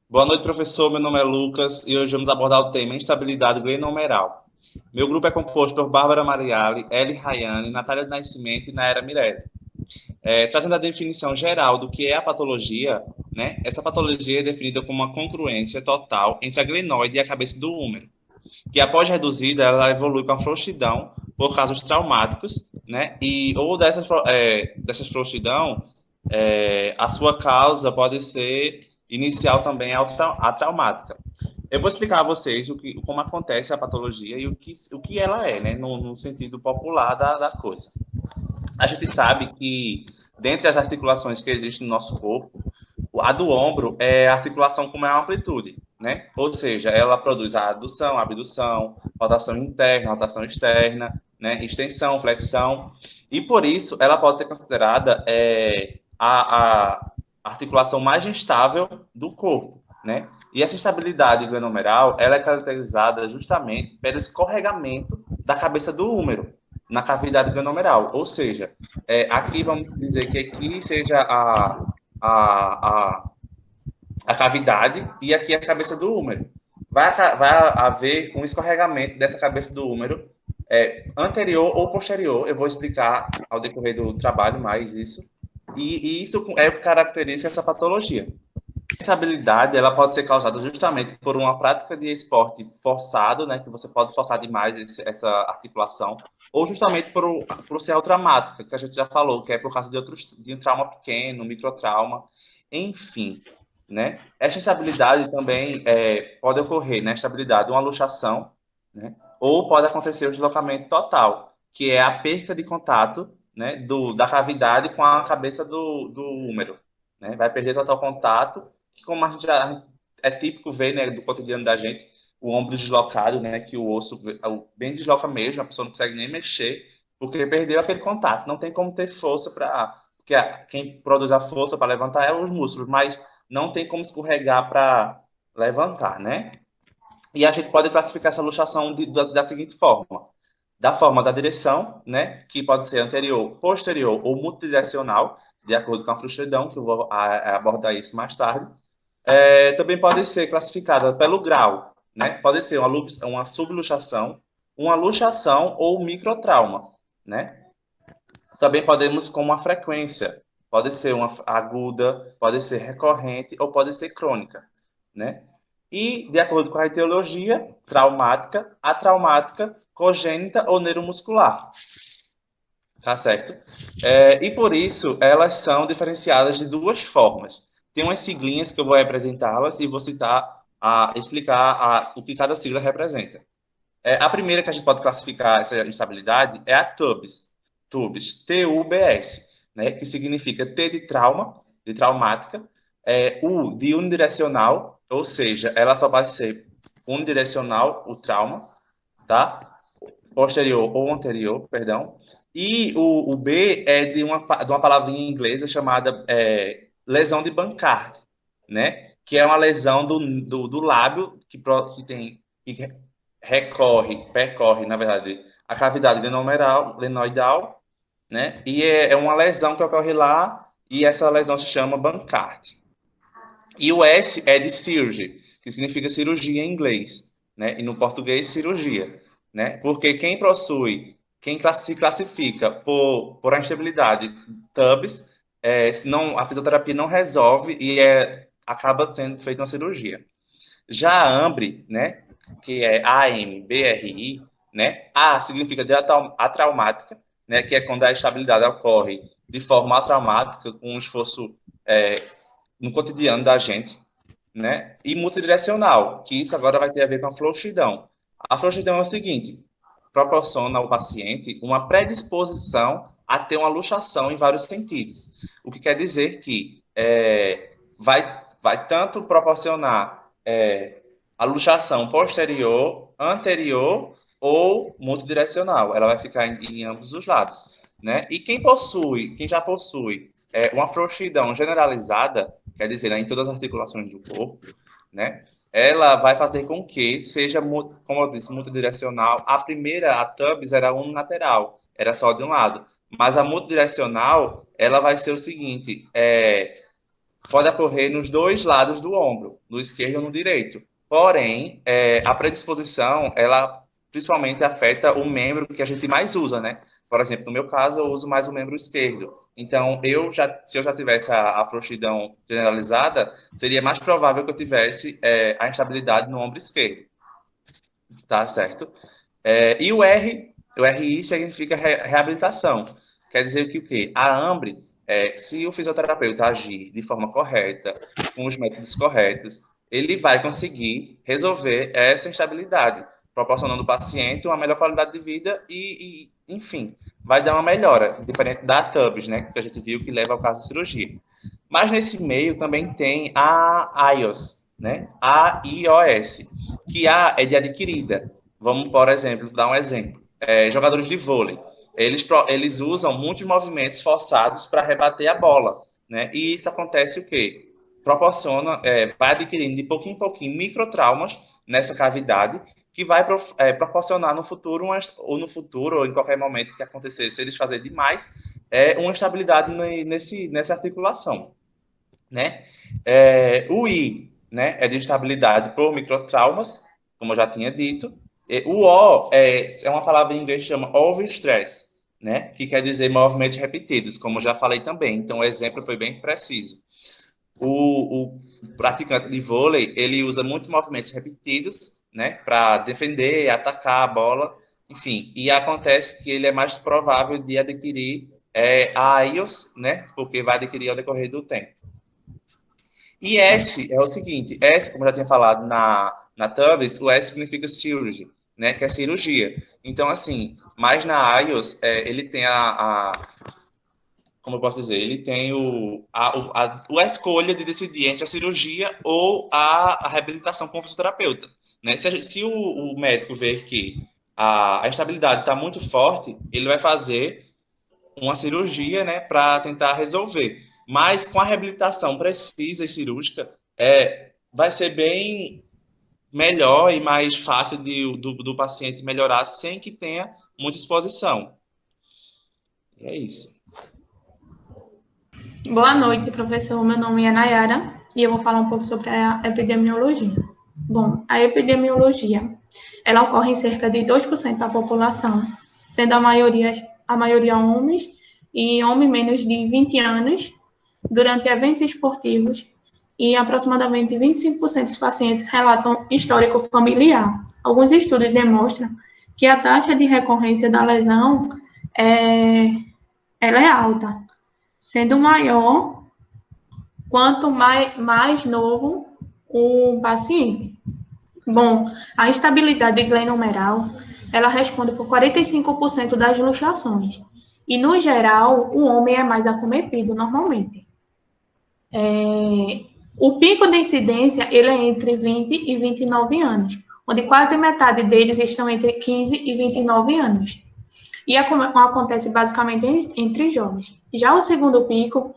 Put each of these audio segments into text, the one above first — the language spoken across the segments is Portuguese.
Boa noite, professor. Meu nome é Lucas e hoje vamos abordar o tema instabilidade glenomeral. Meu grupo é composto por Bárbara Mariali, Eli Rayane, Natália do Nascimento e Naira Mirelli. Trazendo a definição geral do que é a patologia, né? Essa patologia é definida como uma congruência total entre a glenoide e a cabeça do úmero, que após reduzida, ela evolui com a frouxidão por casos traumáticos, né? E ou dessas frouxidão, a sua causa pode ser inicial também a traumática. Eu vou explicar a vocês como acontece a patologia e o que ela é, né, no sentido popular da coisa. A gente sabe que, dentre as articulações que existem no nosso corpo, a do ombro é a articulação com maior amplitude, né? Ou seja, ela produz a adução, a abdução, rotação interna, rotação externa, né? Extensão, flexão, e por isso ela pode ser considerada a articulação mais instável do corpo, né? E essa estabilidade glenomeral, ela é caracterizada justamente pelo escorregamento da cabeça do úmero na cavidade glenomeral, ou seja, aqui vamos dizer que aqui seja a, a cavidade e aqui a cabeça do úmero. Vai haver um escorregamento dessa cabeça do úmero anterior ou posterior. Eu vou explicar ao decorrer do trabalho mais isso. E isso é o que caracteriza essa patologia. Essa habilidade ela pode ser causada justamente por uma prática de esporte forçado, né, que você pode forçar demais essa articulação, ou justamente por ser traumática, que a gente já falou, que é por causa de um trauma pequeno, microtrauma, enfim, né? Essa estabilidade também pode ocorrer, né, estabilidade, uma luxação, né, ou pode acontecer o deslocamento total, que é a perca de contato, né, da cavidade com a cabeça do úmero, né? Vai perder total contato que como a gente é típico ver, né, do cotidiano da gente, o ombro deslocado, né, que o osso bem desloca mesmo, a pessoa não consegue nem mexer, porque perdeu aquele contato. Não tem como ter força para. Porque quem produz a força para levantar é os músculos, mas não tem como escorregar para levantar, né? E a gente pode classificar essa luxação da seguinte forma: da forma da direção, né, que pode ser anterior, posterior ou multidirecional, de acordo com a frouxidão, que eu vou abordar isso mais tarde. Também pode ser classificada pelo grau, né? Pode ser uma subluxação, uma luxação ou microtrauma, né? Também podemos com uma frequência, pode ser uma aguda, pode ser recorrente ou pode ser crônica, né? E, de acordo com a etiologia, traumática, atraumática, congênita ou neuromuscular, tá certo? E por isso, elas são diferenciadas de duas formas. Tem umas siglinhas que eu vou apresentá-las e vou explicar o que cada sigla representa. A primeira que a gente pode classificar essa instabilidade é a TUBS, TUBS, T-U-B-S, né, que significa T de trauma, de traumática, U de unidirecional, ou seja, ela só vai ser unidirecional, o trauma, tá? Posterior ou anterior, perdão. E o B é de uma palavrinha inglesa chamada lesão de Bankart, né? Que é uma lesão do lábio que percorre, na verdade, a cavidade glenoidal, né? E é uma lesão que ocorre lá e essa lesão se chama Bankart. E o S é de surgery, que significa cirurgia em inglês, né? E no português, cirurgia, né? Porque quem se classifica por a instabilidade TUBS, não, a fisioterapia não resolve e acaba sendo feita uma cirurgia. Já a AMBRI, né? Que é AMBRI, né? A significa de atraumática, né? Que é quando a estabilidade ocorre de forma atraumática, com um esforço é, no cotidiano da gente, né? E multidirecional, que isso agora vai ter a ver com a frouxidão. A frouxidão é o seguinte: proporciona ao paciente uma predisposição a ter uma luxação em vários sentidos. O que quer dizer que vai tanto proporcionar a luxação posterior, anterior ou multidirecional. Ela vai ficar em ambos os lados, né? E quem já possui uma frouxidão generalizada, quer dizer, né, em todas as articulações do corpo, né? Ela vai fazer com que seja, como eu disse, multidirecional. A TUBS, era unilateral, era só de um lado. Mas a multidirecional, ela vai ser o seguinte, pode ocorrer nos dois lados do ombro, no esquerdo ou no direito. Porém, a predisposição, ela principalmente afeta o membro que a gente mais usa, né? Por exemplo, no meu caso, eu uso mais o membro esquerdo. Então, se eu já tivesse a frouxidão generalizada, seria mais provável que eu tivesse a instabilidade no ombro esquerdo, tá certo? E o RI significa reabilitação. Quer dizer que o quê? A AMBRE, se o fisioterapeuta agir de forma correta, com os métodos corretos, ele vai conseguir resolver essa instabilidade, proporcionando ao paciente uma melhor qualidade de vida enfim, vai dar uma melhora, diferente da TUBS, né, que a gente viu que leva ao caso de cirurgia. Mas nesse meio também tem a IOS, né, AIOS, que A é de adquirida. Vamos, por exemplo, dar um exemplo. Jogadores de vôlei. Eles usam muitos movimentos forçados para rebater a bola, né? E isso acontece o quê? Vai adquirindo de pouquinho em pouquinho microtraumas nessa cavidade que vai proporcionar no futuro, ou em qualquer momento que acontecer, se eles fazerem demais, uma estabilidade nessa articulação, né? O I, né, é de estabilidade por microtraumas, como eu já tinha dito. O O é uma palavra em inglês que chama overstress, né, que quer dizer movimentos repetidos, como eu já falei também. Então, o exemplo foi bem preciso. O praticante de vôlei, ele usa muitos movimentos repetidos, né, para defender, atacar a bola, enfim. E acontece que ele é mais provável de adquirir a IOS, né, porque vai adquirir ao decorrer do tempo. E S é o seguinte, S, como eu já tinha falado na TUBS, o S significa surgery, né, que é cirurgia. Então, assim, mas na IOS, ele tem como eu posso dizer, ele tem a escolha de decidir entre a cirurgia ou a reabilitação com o fisioterapeuta. Né? Se o médico ver que a instabilidade está muito forte, ele vai fazer uma cirurgia, né, para tentar resolver. Mas com a reabilitação precisa e cirúrgica, vai ser bem melhor e mais fácil do paciente melhorar sem que tenha muita exposição. E é isso. Boa noite, professor. Meu nome é Nayara e eu vou falar um pouco sobre a epidemiologia. Bom, a epidemiologia, ela ocorre em cerca de 2% da população, sendo a maioria homens e homens menos de 20 anos, durante eventos esportivos, e aproximadamente 25% dos pacientes relatam histórico familiar. Alguns estudos demonstram que a taxa de recorrência da lesão ela é alta, sendo maior quanto mais novo o paciente. Bom, a instabilidade glenomeral, ela responde por 45% das luxações. E, no geral, o homem é mais acometido normalmente. O pico de incidência, ele é entre 20 e 29 anos, onde quase metade deles estão entre 15 e 29 anos. E acontece basicamente entre jovens. Já o segundo pico,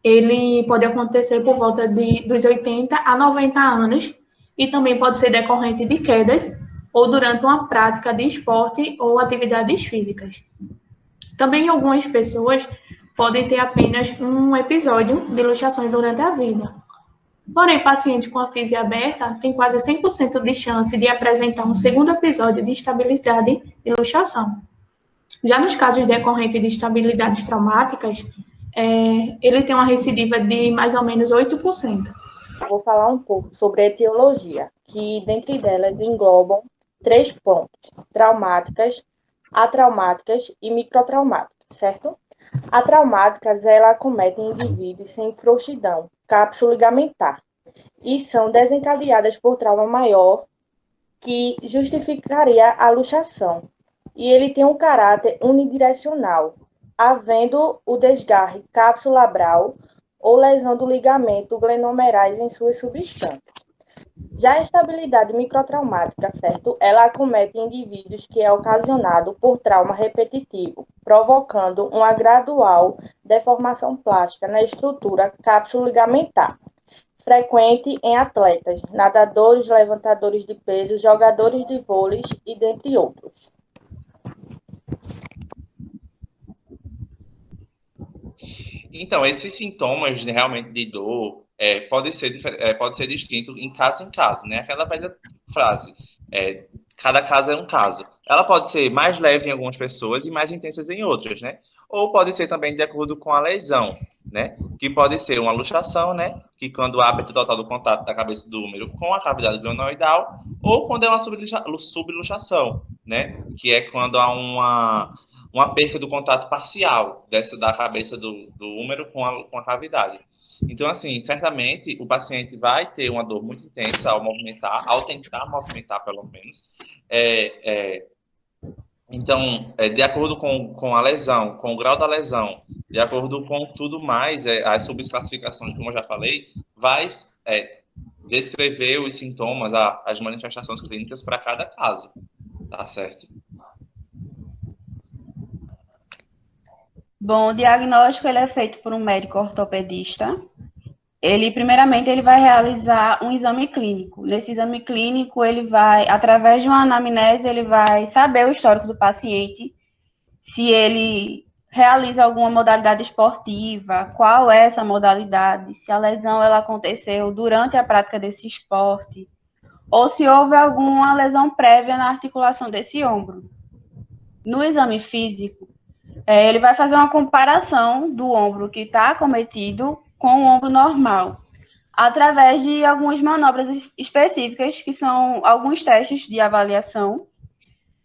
ele pode acontecer por volta dos 80 a 90 anos e também pode ser decorrente de quedas ou durante uma prática de esporte ou atividades físicas. Também algumas pessoas podem ter apenas um episódio de luxações durante a vida. Porém, pacientes com a fisia aberta têm quase 100% de chance de apresentar um segundo episódio de instabilidade e luxação. Já nos casos decorrentes de instabilidades traumáticas, ele tem uma recidiva de mais ou menos 8%. Vou falar um pouco sobre a etiologia, que dentre delas englobam 3 pontos: traumáticas, atraumáticas e microtraumáticas, certo? Atraumáticas, ela acomete indivíduos sem frouxidão, cápsula ligamentar, e são desencadeadas por trauma maior que justificaria a luxação. E ele tem um caráter unidirecional, havendo o desgarre capsulabral ou lesão do ligamento glenomerais em suas substâncias. Já a instabilidade microtraumática, certo? Ela acomete indivíduos que é ocasionado por trauma repetitivo, provocando uma gradual deformação plástica na estrutura cápsulo-ligamentar, frequente em atletas, nadadores, levantadores de peso, jogadores de vôlei e dentre outros. Então, esses sintomas, né, realmente de dor, pode ser distinto em caso, né? Aquela velha frase, cada caso é um caso. Ela pode ser mais leve em algumas pessoas e mais intensas em outras, né? Ou pode ser também de acordo com a lesão, né? Que pode ser uma luxação, né? Que quando há aperto total do contato da cabeça do úmero com a cavidade glenoidal, ou quando é uma subluxação, né? Que é quando há uma perca do contato parcial da cabeça do úmero com a cavidade. Então, assim, certamente o paciente vai ter uma dor muito intensa ao tentar movimentar, pelo menos. Então, de acordo com a lesão, com o grau da lesão, de acordo com tudo mais, as subclassificações, como eu já falei, vai descrever os sintomas, as manifestações clínicas para cada caso, tá certo? Bom, o diagnóstico ele é feito por um médico ortopedista. Primeiramente, ele vai realizar um exame clínico. Nesse exame clínico, ele vai, através de uma anamnese, ele vai saber o histórico do paciente, se ele realiza alguma modalidade esportiva, qual é essa modalidade, se a lesão ela aconteceu durante a prática desse esporte, ou se houve alguma lesão prévia na articulação desse ombro. No exame físico, ele vai fazer uma comparação do ombro que está acometido com o ombro normal, através de algumas manobras específicas, que são alguns testes de avaliação,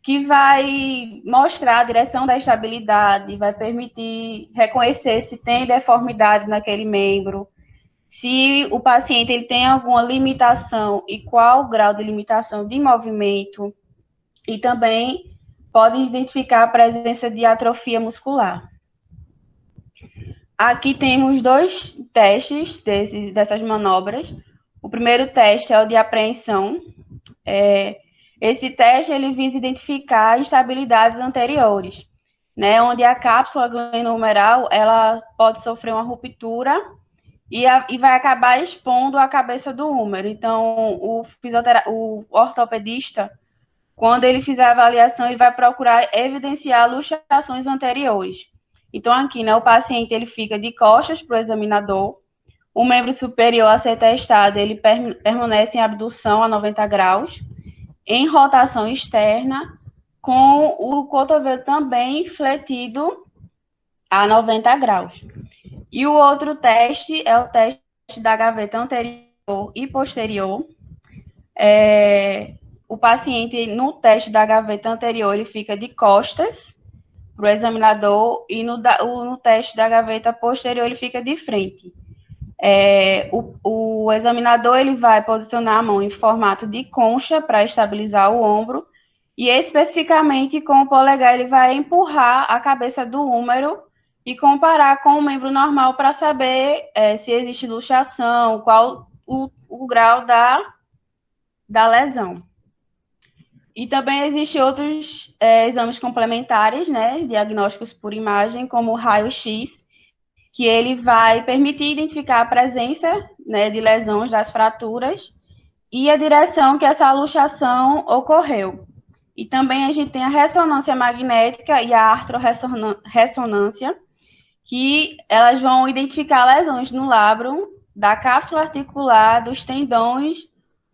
que vai mostrar a direção da estabilidade, vai permitir reconhecer se tem deformidade naquele membro, se o paciente ele tem alguma limitação e qual o grau de limitação de movimento, e também pode identificar a presença de atrofia muscular. Aqui temos 2 testes dessas manobras. O primeiro teste é o de apreensão. Esse teste ele visa identificar instabilidades anteriores, né, onde a cápsula glenohumeral ela pode sofrer uma ruptura e vai acabar expondo a cabeça do húmero. Então, o ortopedista, quando ele fizer a avaliação, ele vai procurar evidenciar luxações anteriores. Então, aqui, né, o paciente ele fica de costas para o examinador, o membro superior a ser testado, ele permanece em abdução a 90 graus, em rotação externa, com o cotovelo também fletido a 90 graus. E o outro teste é o teste da gaveta anterior e posterior. O paciente, no teste da gaveta anterior, ele fica de costas para o examinador, e no teste da gaveta posterior ele fica de frente. O examinador ele vai posicionar a mão em formato de concha para estabilizar o ombro, e especificamente com o polegar ele vai empurrar a cabeça do húmero e comparar com o membro normal para saber se existe luxação, qual o grau da lesão. E também existem outros exames complementares, né, diagnósticos por imagem, como o raio-x, que ele vai permitir identificar a presença, né, de lesões das fraturas e a direção que essa luxação ocorreu. E também a gente tem a ressonância magnética e a artrorressonância, que elas vão identificar lesões no lábio da cápsula articular, dos tendões,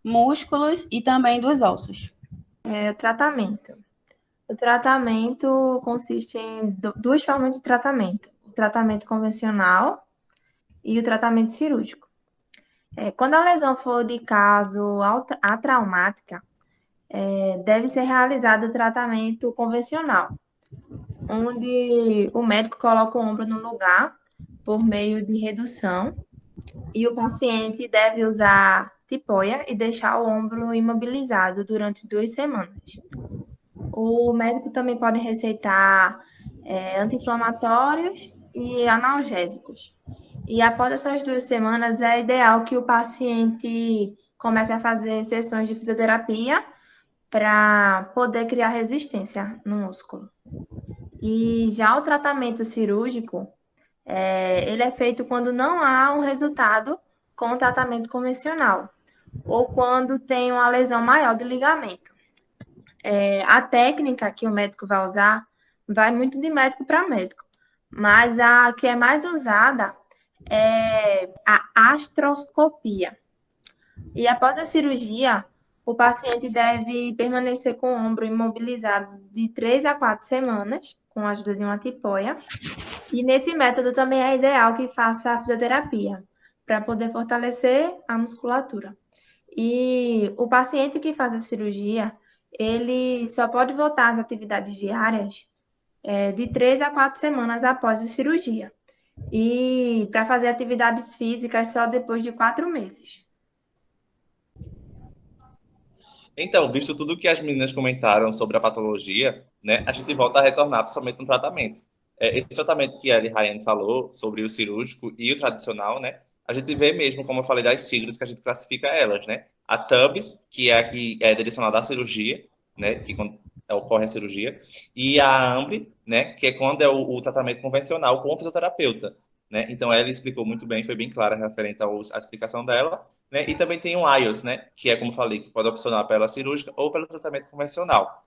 músculos e também dos ossos. Tratamento. O tratamento consiste em 2 formas de tratamento: o tratamento convencional e o tratamento cirúrgico. Quando a lesão for de caso atraumática, deve ser realizado o tratamento convencional, onde o médico coloca o ombro no lugar por meio de redução, e o paciente deve usar tipoia e deixar o ombro imobilizado durante 2 semanas. O médico também pode receitar anti-inflamatórios e analgésicos. E após essas 2 semanas, é ideal que o paciente comece a fazer sessões de fisioterapia para poder criar resistência no músculo. E já o tratamento cirúrgico, ele é feito quando não há um resultado com o tratamento convencional, ou quando tem uma lesão maior do ligamento. A técnica que o médico vai usar vai muito de médico para médico, mas a que é mais usada é a astroscopia. E após a cirurgia, o paciente deve permanecer com o ombro imobilizado de 3 a 4 semanas, com a ajuda de uma tipoia. E nesse método também é ideal que faça a fisioterapia, para poder fortalecer a musculatura. E o paciente que faz a cirurgia, ele só pode voltar às atividades diárias de 3 a 4 semanas após a cirurgia. E para fazer atividades físicas só depois de 4 meses. Então, visto tudo que as meninas comentaram sobre a patologia, né, a gente volta a retornar principalmente no tratamento. Esse tratamento que a Ellie Ryan falou sobre o cirúrgico e o tradicional, né, a gente vê mesmo, como eu falei, das siglas que a gente classifica elas, né? A TUBS, que é a que é direcionada à cirurgia, né, que quando ocorre a cirurgia, e a AMBRE, né, que é quando é o tratamento convencional com o fisioterapeuta, né? Então, ela explicou muito bem, foi bem clara referente à explicação dela, né? E também tem o IOS, né? Que é, como falei, que pode opcionar pela cirúrgica ou pelo tratamento convencional.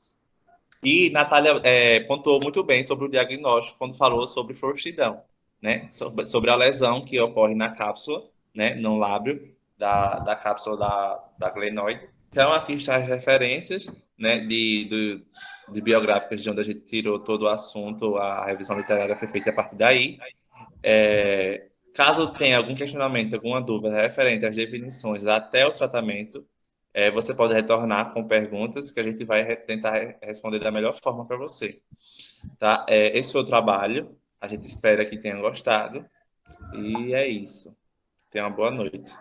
E Natália pontuou muito bem sobre o diagnóstico quando falou sobre frouxidão, né? Sobre a lesão que ocorre na cápsula, né? No lábio da cápsula da glenoide. Então, aqui estão as referências, né? De biográficas de onde a gente tirou todo o assunto, a revisão literária foi feita a partir daí. Caso tenha algum questionamento, alguma dúvida referente às definições até o tratamento, você pode retornar com perguntas que a gente vai tentar responder da melhor forma para você. Tá? Esse foi o trabalho. A gente espera que tenha gostado. E é isso. Tenha uma boa noite.